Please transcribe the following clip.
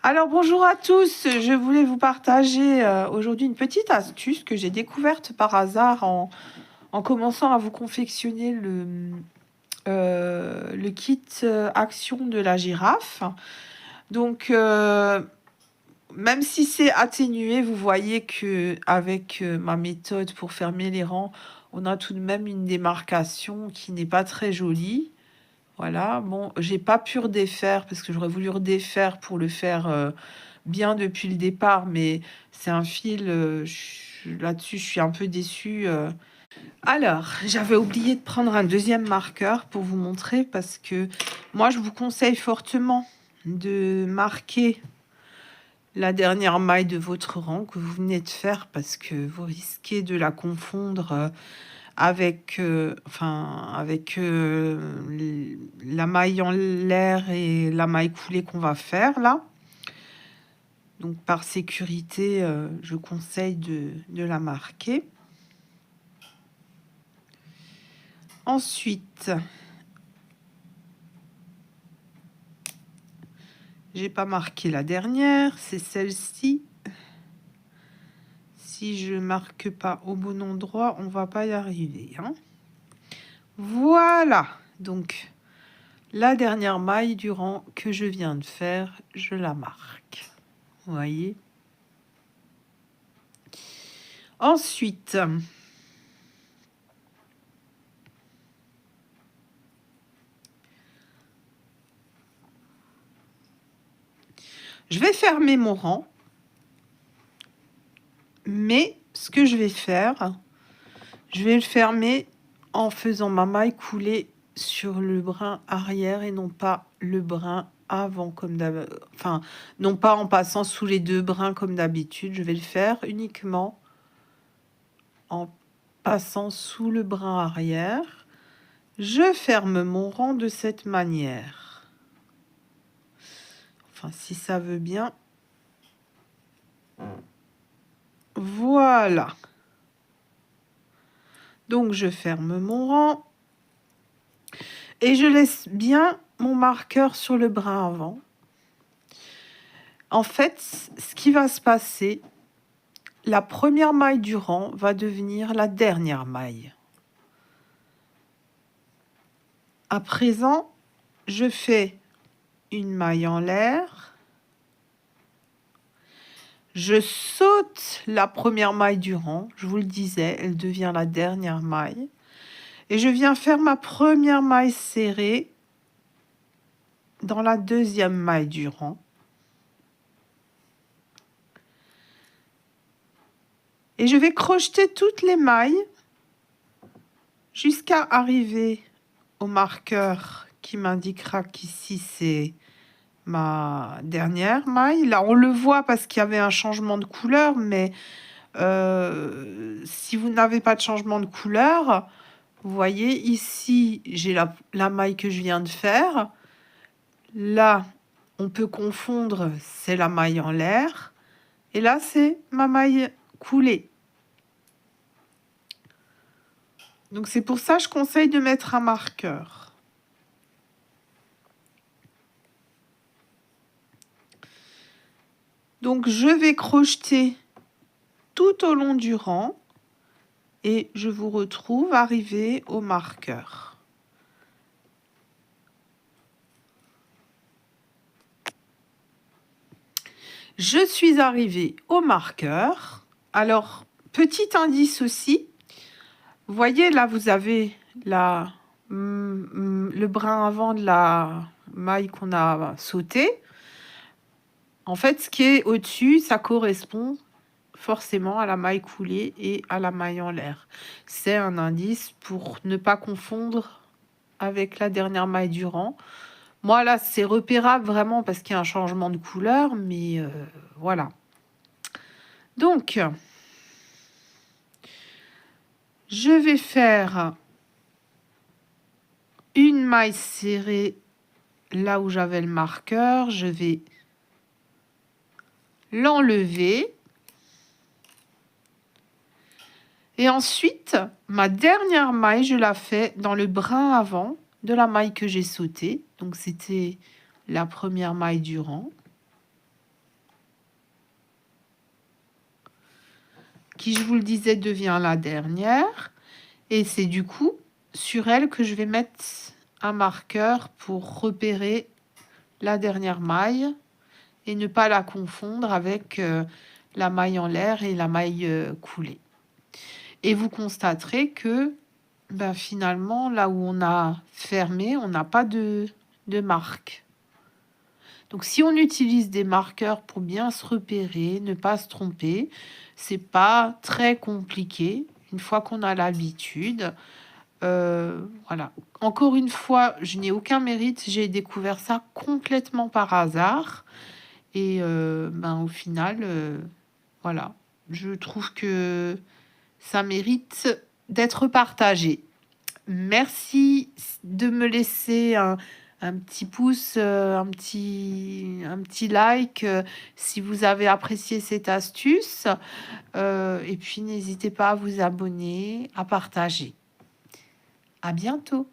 Alors bonjour à tous, je voulais vous partager aujourd'hui une petite astuce que j'ai découverte par hasard en commençant à vous confectionner le kit action de la girafe. Donc même si c'est atténué, vous voyez que avec ma méthode pour fermer les rangs, on a tout de même une démarcation qui n'est pas très jolie. Voilà, bon, j'ai pas pu redéfaire parce que j'aurais voulu redéfaire pour le faire bien depuis le départ, mais c'est un fil, là-dessus, je suis un peu déçue. Alors, j'avais oublié de prendre un deuxième marqueur pour vous montrer parce que moi, je vous conseille fortement de marquer la dernière maille de votre rang que vous venez de faire parce que vous risquez de la confondre avec, la maille en l'air et la maille coulée qu'on va faire là. Donc par sécurité, je conseille de la marquer. Ensuite, j'ai pas marqué la dernière, c'est celle-ci. Si je marque pas au bon endroit, on va pas y arriver, hein. Voilà, donc la dernière maille du rang que je viens de faire, je la marque. Vous voyez. Ensuite, je vais fermer mon rang, mais ce que je vais faire, je vais le fermer en faisant ma maille couler sur le brin arrière et non pas le brin avant comme d'habitude. Enfin, non pas en passant sous les deux brins comme d'habitude. Je vais le faire uniquement en passant sous le brin arrière. Je ferme mon rang de cette manière. Enfin, si ça veut bien. Voilà. Donc, je ferme mon rang. Et je laisse bien mon marqueur sur le brin avant. En fait, ce qui va se passer, la première maille du rang va devenir la dernière maille. À présent, je fais une maille en l'air. Je saute la première maille du rang. Je vous le disais, elle devient la dernière maille. Et je viens faire ma première maille serrée dans la deuxième maille du rang. Et je vais crocheter toutes les mailles jusqu'à arriver au marqueur qui m'indiquera qu'ici c'est ma dernière maille. Là, on le voit parce qu'il y avait un changement de couleur, mais si vous n'avez pas de changement de couleur, vous voyez ici, j'ai la maille que je viens de faire. Là, on peut confondre, c'est la maille en l'air. Et là, c'est ma maille coulée. Donc, c'est pour ça que je conseille de mettre un marqueur. Donc, je vais crocheter tout au long du rang et je vous retrouve arrivé au marqueur. Je suis arrivée au marqueur. Alors, petit indice aussi, vous voyez là, vous avez le brin avant de la maille qu'on a sautée. En fait, ce qui est au-dessus, ça correspond forcément à la maille coulée et à la maille en l'air. C'est un indice pour ne pas confondre avec la dernière maille du rang. Moi, là, c'est repérable vraiment parce qu'il y a un changement de couleur, mais voilà. Donc, je vais faire une maille serrée là où j'avais le marqueur. Je vais l'enlever. Et ensuite, ma dernière maille, je la fais dans le brin avant de la maille que j'ai sautée. Donc, c'était la première maille du rang. qui, je vous le disais, devient la dernière. Et c'est du coup sur elle que je vais mettre un marqueur pour repérer la dernière maille et ne pas la confondre avec la maille en l'air et la maille coulée. Et vous constaterez que finalement, là où on a fermé, on n'a pas de marque. Donc si on utilise des marqueurs pour bien se repérer, ne pas se tromper, c'est pas très compliqué une fois qu'on a l'habitude. Voilà. Encore une fois, je n'ai aucun mérite, j'ai découvert ça complètement par hasard. Et au final, voilà, je trouve que ça mérite d'être partagé. Merci de me laisser un petit pouce, un petit like si vous avez apprécié cette astuce. Et puis, n'hésitez pas à vous abonner, à partager. À bientôt.